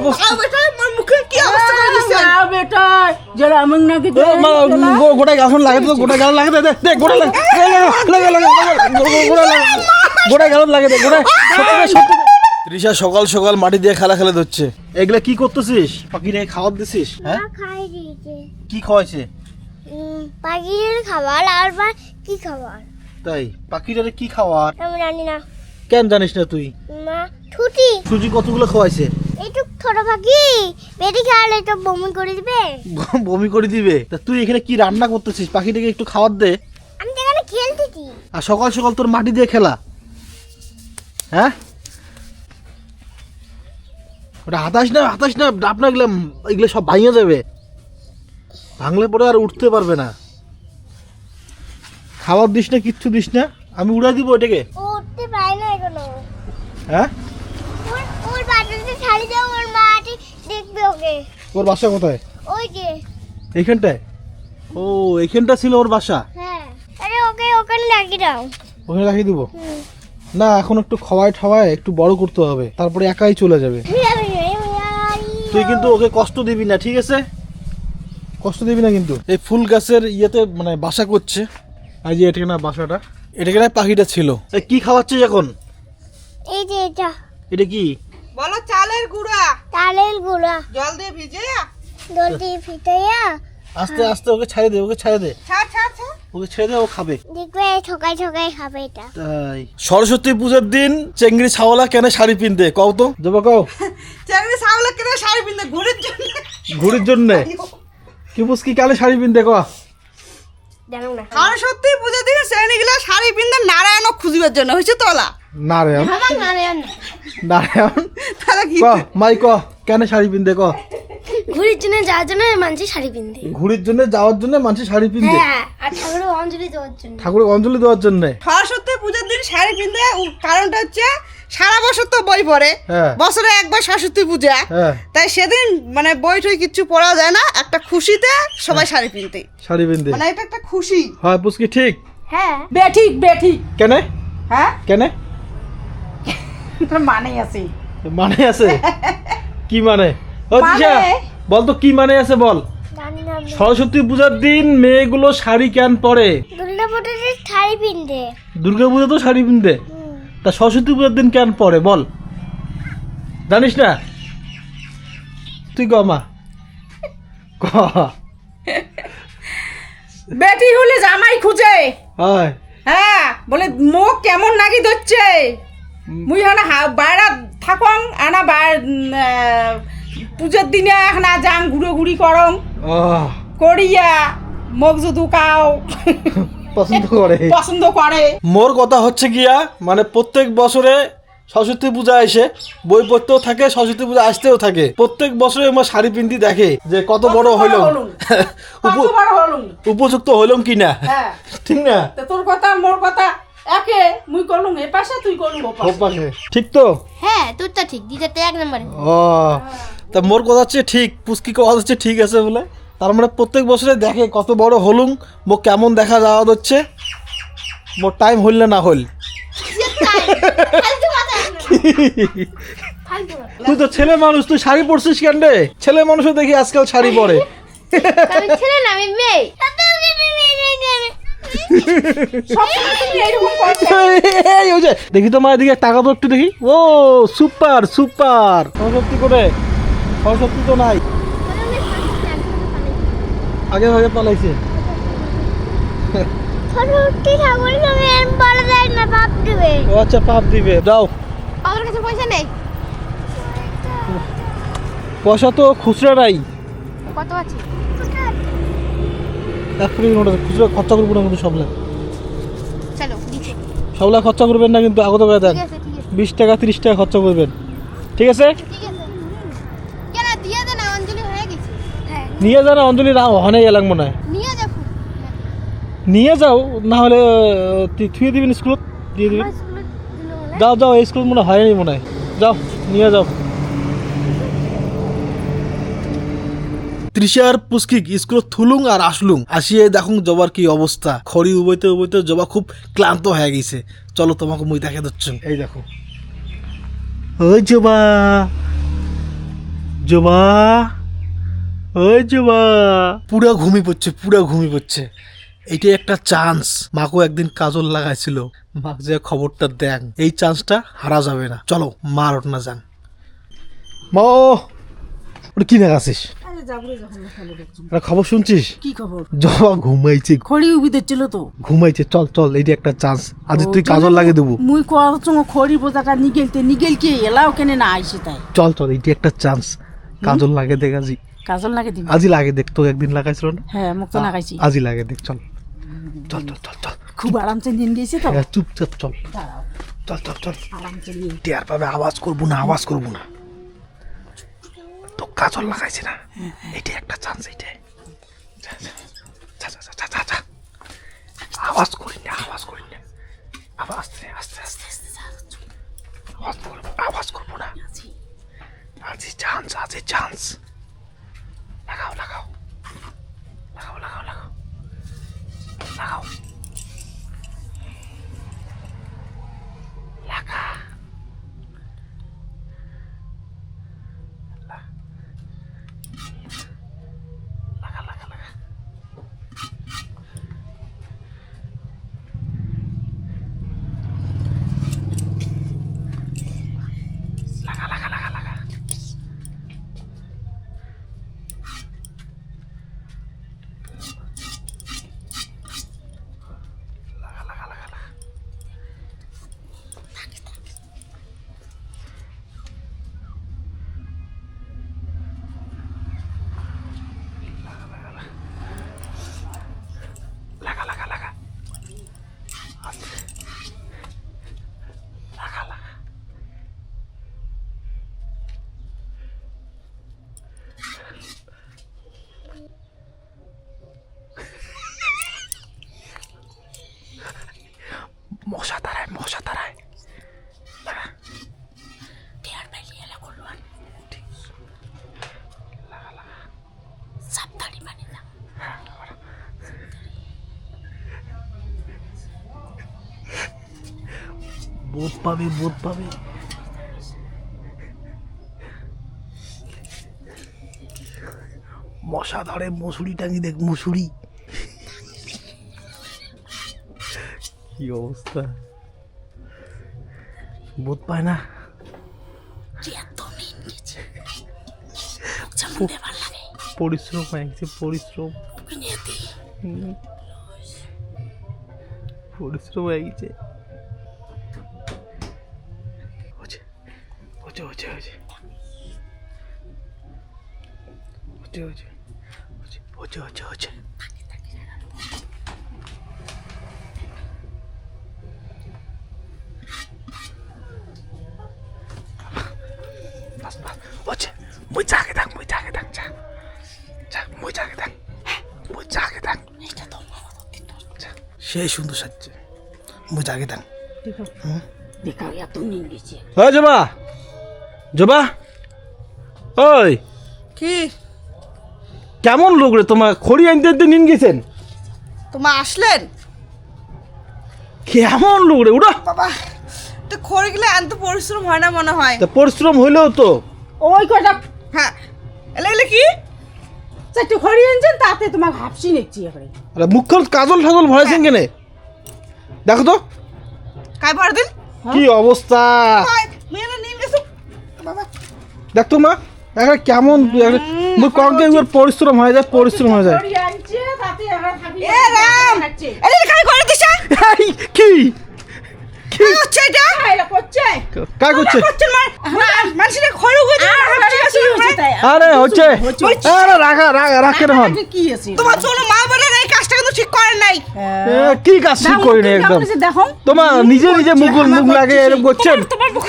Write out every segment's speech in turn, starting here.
অবস্থা বেটা আমার মুখে কি অবস্থা করে দিছেন বেটা যারা আমং নাকি গোটা গাছন লাগে তো গোটা গাছ লাগে দে দে গোটা লাগে গোটা গাছ লাগে দে গোটা সত্যি তৃষা সকাল সকাল মাটি দিয়ে খেলা খেলে ধরছে। এগুলা কি করতেছিস? পাখিরে খাবার দিছিস? হ্যাঁ খাই দিয়েছে কি খাওয়াইছে? পাখির খাবার আর কি খাবার? তাই পাখিটারে কি খাওয়ার আমি জানি না। কেন জানিস না তুই? মা ছুটি সুজি কতগুলো খাওয়াইছে? এইটু ছোট পাখি বেশি খাওয়ালে তো বমি করে দিবে। বমি করে দিবে? তা তুই এখানে কি রান্না করতেছিস? পাখিটাকে একটু খাবার দে। আমি তো এখানে খেলতেছি। আর সকাল সকাল তোর মাটি দিয়ে খেলা, হ্যাঁ? ওটা হাতাস না ডাব না, এগুলো সব ভাঙে যাবে, ভাঙলে পরে আর উঠতে পারবে না। খাবার দিস না, কিচ্ছু দিস না, আমি উড়াই দিব এটাকে। ও উঠতে পারে না এখনো। হ্যাঁ ওর বাড়িতে ছাড়ি দাও, ওর মাটি দেখবে ওকে। ওর বাসা কোথায়? ওই যে এইখানটায়? ও এইখানটা ছিল ওর বাসা? হ্যাঁ। আরে ওকে ওখানে রাখি দাও। ওখানে রাখিয়ে দিব? না, এখন একটু খাওয়ায় একটু বড় করতে হবে, তারপরে একাই চলে যাবে। তুই কিন্তু ওকে কষ্ট দিবি না, ঠিক আছে? কষ্ট দিবি না কিন্তু। এই ফুল গাছের ইয়েতে মানে বাসা করছে। আর যে এটা না বাসাটা, এটা কেনা পাখিটা ছিল। কি খাওয়াচ্ছিস এখন? এই যে এটা। এটা কি? বলো চালের গুঁড়া, তালের গুঁড়া জল দিয়ে ভিজিয়ে দই দিয়ে ফিটাইয়া আস্তে আস্তে ওকে ছেড়ে দে, ওকে ছেড়ে দে, ছাড় ছাড় ছাড় ওকে ছেড়ে দে, ও খাবে। দেখবে ঠকাই ঠকাই খাবে এটা। তাই সরস্বতী পূজার দিন চেংড়ি ছাওয়ালা কেন শাড়ি পিনতে কও তো? যাবো কও। চাকরি সামলে কেন শাড়ি পিনতে ঘুরের জন্য? ঘুড়ির জন্য কি বুঝকি কালে শাড়ি পিনতে ক? জানো না। সরস্বতী পূজা দিন শ্রেণীগুলো শাড়ি পিনতে নারায়ণ খুঁজবার জন্য হয়েছে তোলা। নারায়ণ? নারায়ণ তাহলে কি? ক মাই ক কেন শাড়ি পিনতে ক? ঘুরির জন্য যাওয়ার জন্য মানুষ শাড়ি পিনতে। ঘুড়ির জন্য যাওয়ার জন্য মানুষ শাড়ি পিনতে? হ্যাঁ, আর ঠাকুরের অঞ্জলি দেওয়ার জন্য। ঠাকুরের অঞ্জলি দেওয়ার জন্য? সরস্বতী পূজার দিন শাড়ি পিনতে কারণটা হচ্ছে সারা বছর তো বই পড়ে, হ্যাঁ। বছরে একবার সরস্বতী পূজা, হ্যাঁ। তাই সেদিন মানে বই টই কিচ্ছু পড়া যায় না, একটা খুশিতে সবাই শাড়ি পিনতে, শাড়ি পিনতে মানে এটা একটা খুশি। হয় পুচকি ঠিক? হ্যাঁ। বেঠিক কেন হ্যাঁ কেন মানে আছে মানে আছে? কি মানে? ও দিশা বল তো কি মানে আছে বল। জানি না আমি। সরস্বতী পূজার দিন মেয়েগুলো শাড়ি কেন পরে? দুর্গাপুজোতে শাড়ি পিনতে। দুর্গা পূজা তো শাড়ি পিনতে, তা সরস্বতী পূজার দিন কেন পরে বল? জানিস না তুই? ক মা ক। বেটি হলে জামাই খুঁজে, হয় হ্যাঁ বলে মুখ কেমন নাকি ধরছে, মুই হনা বাইরা থাকং আনা পূজার দিনে এখন যাং ঘুরে ঘুরি করং করিয়া মোক যদি কাও পছন্দ করে। মোর কথা হচ্ছে গিয়া মানে প্রত্যেক বছরে সরস্বতী পূজা এসে বই পড়তেও থাকে, সরস্বতী পূজা আসতেও থাকে, প্রত্যেক বছরে আমার শাড়ি পিনতি দেখে যে কত বড় হইল, উপযুক্ত হইলাম কিনা, ঠিক না? তোর কথা মোর কথা একে, মুই করলুম এ পাশে তুই করলুম ও পাশে, ঠিক তো? হ্যাঁ, তোরটা ঠিক, দিদারটা এক নম্বরে। ও তা মোর কথা হচ্ছে ঠিক, পুস্কি কথা হচ্ছে ঠিক আছে বলে, তার মানে প্রত্যেক বছরে দেখে কত বড় হলুম, মোক কেমন দেখা যাওয়া হচ্ছে, মোর টাইম হইল না হইল। তুই তো ছেলে মানুষ, তুই শাড়ি পরছিস কেন রে? ছেলে মানুষও দেখি আজকাল শাড়ি পরে। আমি ছেলে না, আমি মেয়ে। দেখি তো মায়ের দিকে টাকা তো একটু দেখি। ও সুপার সুপার। সরস্বতী করে? সরস্বতী তো নাই, আগে ভাগে পালাইছে। সরস্বতী ঠাকুরের সঙ্গে এরম বলা যায় না, পাপ দিবে। ও আচ্ছা, পাপ দিবে। যাও, আমার কাছে পয়সা নেই। পয়সা তো খুচরা নাই। কত আছে? 1 কোটি নোট আছে, খুচরা খরচা করবো না কিন্তু সবলা। চলো নিচে। সবলা খরচা করবেন না কিন্তু, আগত করে দেন। ঠিক আছে, ঠিক আছে। 20 টাকা 30 টাকা খরচা করবেন, ঠিক আছে? ঠিক আছে। কেন দিয়ে দে না, অঞ্জলি হয়ে গেছে। হ্যাঁ, নিয়ে যাও না, অঞ্জলি না হনে গেলাম মনে হয়। নিয়ে যা। নিয়ে যাও, না হলে থুয়ে দিবেন স্কুলত, দিয়ে দিবেন। যাও যাও, এই স্কুল মনে হয়নি মনে হয়, যাও নিয়ে যাও। তৃষার পুস্কিক স্কুল থুলুং আর আসলুং, আসিয়ে দেখুন জবার কি অবস্থা। খড়ি উবইতে উবইতে জবা খুব ক্লান্ত হয়ে গেছে। চলো তোমাকে মুই দেখে দিচ্ছি। এই দেখো, ওই জবা জবা, ওই জবা, পুরা ঘুমিয়ে পড়ছে। এইটাই একটা চান্স। মাকেও একদিন কাজল লাগাইছিল, মাকে যে খবরটা দেন, এই চান্সটা হারা যাবে না। চলো মার ওঠনা যান। মা ওটা কি দেখাচ্ছিস? আরে যাবো যখন ফেলে দেখছো। একটা খবর শুনছিস? কি খবর? জবা ঘুমাইছে, খড়ি উবি দিচ্ছিল তো। ঘুমাইছে। চল এইটা একটা চান্স। আজ তুই কাজল লাগিয়ে দেবো। মুই কত খড়ি বোঝাটা নিগেল কি এলাও কেন না আইসে তাই। চল এইটা একটা চান্স। কাজল লাগে দেখ আজি। কাজল লাগে দিবি? আজি লাগে দেখ, তো একদিন লাগাইছিল না? হ্যাঁ মুখ তো লাগাইছি। আজি লাগে দেখ। চল। খুব আরামসে দিন গেছে তো। হ্যাঁ, চুপচাপ চল। আরামসে নিয়ে টিয়ার পাবে, আওয়াজ করবো না। তো কাজল লাগাইছে না, এটাই একটা চান্স। এইটাই যা। আওয়াজ করি না। আস্তে আওয়াজ করবো না। আজি চান্স। লাগাও। মশা তারায়। বোধ পাবে। মশা ধরে, মশুরি টাঙি দেখ, মশুরি। কি অবস্থা, বোধ পায় না। পরিশ্রম হয়ে গেছে, পরিশ্রম হয়ে গেছে। হচ্ছে। মই যাকে থাক সে সুন্দর সাজছে। মই যাকে থাক। দেখা এত নিয়ে গেছে। জবা ওই কি কেমন লোক রে? তোমার খড়ি আনতে নিন গেছেন? তোমার আসলেন? কেমন লোক রে? উড়া বাবা, তো খড়ি গেলে এত পরিশ্রম হয় না মনে হয়। তা পরিশ্রম হইলেও তো। ওই কটা হ্যাঁ, এলে কি চারটে খড়ি আনছেন, তাতে তোমার হাফসি নিচ্ছি এবারে। আরে মুখের কাজল ভরাইছেন কেনে? দেখো তো কাই ভর দিন। কি অবস্থা। মেয়েরা নিয়ে গেছো বাবা। দেখ তো মা, একটা কেমন মুখ কমকে একবার পরিশ্রম হয়ে যায়। খড়ি আনছে তাতে এবারে থাকি। এ রাম, এলে কাই করে দিছা? এই, কি কি হচ্ছে এটা? এটা করছে কাজ করছে? করছেন মানুষের খড়ি হয়ে আরে হচ্ছে। আরে রাখে না। কি আছে তোমার জন্য মা বলে এই কাজটা কিন্তু ঠিক করেন নাই। কি কাজ ঠিক করি না একদম। দেখো তোমার নিজে মুখ লাগে এরকম করছেন। তোমার মুখ,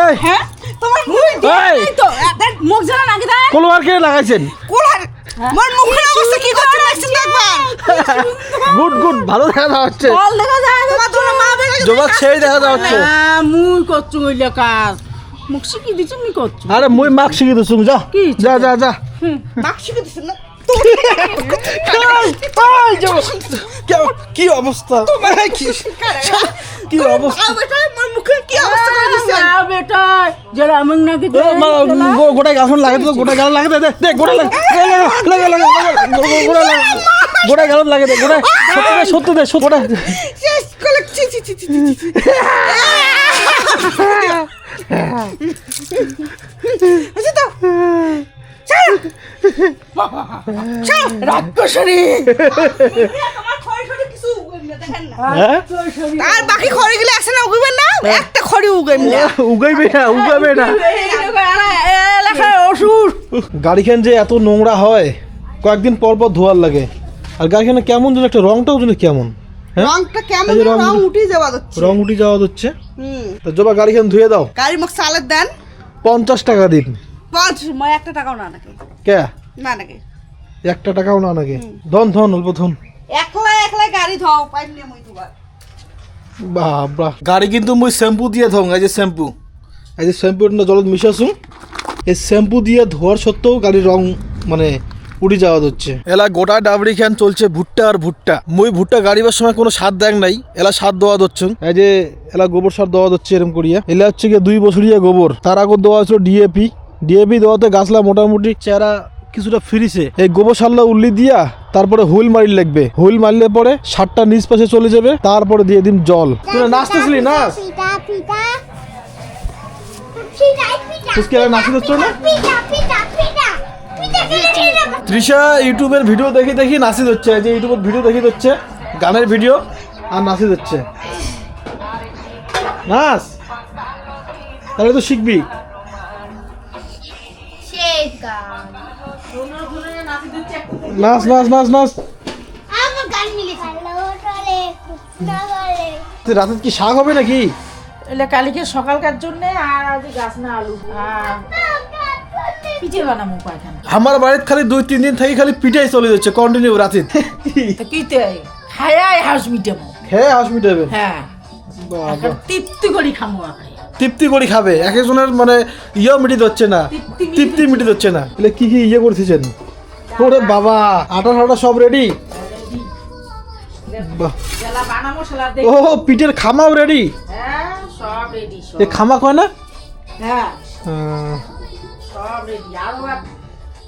এই হ্যাঁ তোমার মুখ এই তো মুখ জ্বালা নাকি দেয়। কলওয়ার কে লাগাইছেন? কোলার মোর মুখের অবস্থা কি করছে দেখছেন একবার? গুড ভালো দেখা যাচ্ছে। বল দেখা যায় তোমার জন্য মা বলে জবা সেই দেখা যাচ্ছে। মুই করছো ওইলে কাজ। মুখ শিখি দিচ্ছি মুই করছো। আরে মই মাক শিখে দিছুম। যা মাক শিখে দিছেন না? কি অবস্থা? কি অবস্থা বেটা আমার মুখে কি অবস্থা করে দিছেন বেটা যারা আমার নাকি গোটায় গাছন লাগে তো গোটায় গাছ লাগে দে দে গোটায় লাগে গোটায় গাছ লাগে দে গোটায় সত্য দে গোটায় শেষ করে ছি ছি ছি ছি ছি। আচ্ছা তো রাক্ষসী আমার খড়ি খড়ি কিছু দেখেন না হ্যাঁ আর বাকি খড়িগুলো আছে না উগবেন না একটা খড়ি উগবেন না উগাইবে না উগাবে না এলাকায় অসুর গাড়িখান যে এত নোংরা হয় কয়েকদিন পর পর ধোয়ার লাগে আর গাড়িখানে কেমন যেন একটা রংটাও যেন কেমন হ্যাঁ রংটা কেমন এই যে রং রং- উঠে যাওয়া যাচ্ছে রং উঠে যাওয়া হচ্ছে হুম তো জবা গাড়িখান ধুয়ে দাও গাড়ি মুখ চালের দেন 50 টাকা দিন 5 মই একটা টাকাও না নাকি কে না নাকি একটা টাকাও না নাকি ধন ধন অল্প ধন একলা একলা গাড়ি ধাও পাইপ নিয়ে মই দুবার বাবা গাড়ি কিন্তু মুই শ্যাম্পু দিয়ে ধং এই যে শ্যাম্পু জলত মিশাছু এই শ্যাম্পু দিয়ে ধোয়ার সত্ত্বেও গাড়ির রং মানে উড়ি যাওয়া হচ্ছে এলা গোটা ডাবরি খান চলছে ভুট্টা আর ভুট্টা মুই ভুট্টা গাড়িবার সময় কোনো স্বাদ দেখ নাই এলা স্বাদ দেওয়া হচ্ছে এই যে এলা গোবর সার দেওয়া হচ্ছে এরকম করিয়া এলা হচ্ছে গিয়ে 2 বছরিয়া গোবর তার আগে দেওয়া হচ্ছে ডিএপি দেওয়াতে গাছলা মোটামুটি চেহারা কিছুটা ফিরিছে এই গোবর সারলা উল্লি দিয়া তারপরে হুইল মারি লাগবে হুইল মারলে পরে সারটা নিচ পাশে চলে যাবে তারপরে দিয়ে দিন জল তুই নাচতেছিলি নাচ পিতা পিতা পিতা পিতা তুই নাচি দিচ্ছ না পিতা পিতা পিতা পিতা তৃষা ইউটিউবের ভিডিও দেখি দেখি নাচি দিচ্ছে এই যে ইউটিউবের ভিডিও দেখি দিচ্ছে গানের ভিডিও আর নাচি দিচ্ছে নাচ তাহলে তো শিখবি শেষ গান নাচ নাচ নাচ নাচ আমার গান মিলে ভালো চলে না বলে তুই রাতে কি শাক হবে নাকি এলে কালকে সকালকার জন্য আর আজ গাছ না আলু পিঠে বানাবো পায়খানা আমার বাড়িতে খালি 2-3 দিন থাকি খালি পিঠাই চলে যাচ্ছে কন্টিনিউ রাতে তা কিতে খায়াই হাঁস মিটামো খেয়ে হাঁস মিটাবে হ্যাঁ বাবা তৃপ্তি করি খামো আগে তৃপ্তি করে খাবে এক একজনের মানে ইয়ে মিটি হচ্ছে না তৃপ্তি মিটি হচ্ছে না এলে কি কি ইয়ে করতেছেন ওরে বাবা আটা ঠাটা সব রেডি জেলা বানাবো সেলা ও পিঠের খামাও রেডি হ্যাঁ সব রেডি সব এ খামা কয় না হ্যাঁ আহ, সব রেডি আরো এক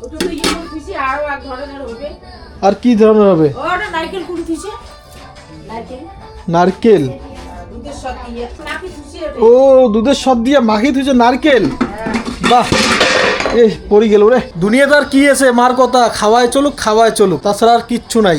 ওটা তো ইয়ে করে দিছি আরো এক ধরনের হবে আর কি ধরনের হবে ওটা নারকেল কুড়ি দিছে নারকেল নারকেল দুধের সাথে ইয়ে নাকি দিছে ও দুধের সব দিয়ে মাখিয়ে তুইছে নারকেল বাহ এ পড়ি গেল রে দুনিয়াতে আর কি আছে মার কথা খাওয়ায় চলুক তাছাড়া আর কিচ্ছু নাই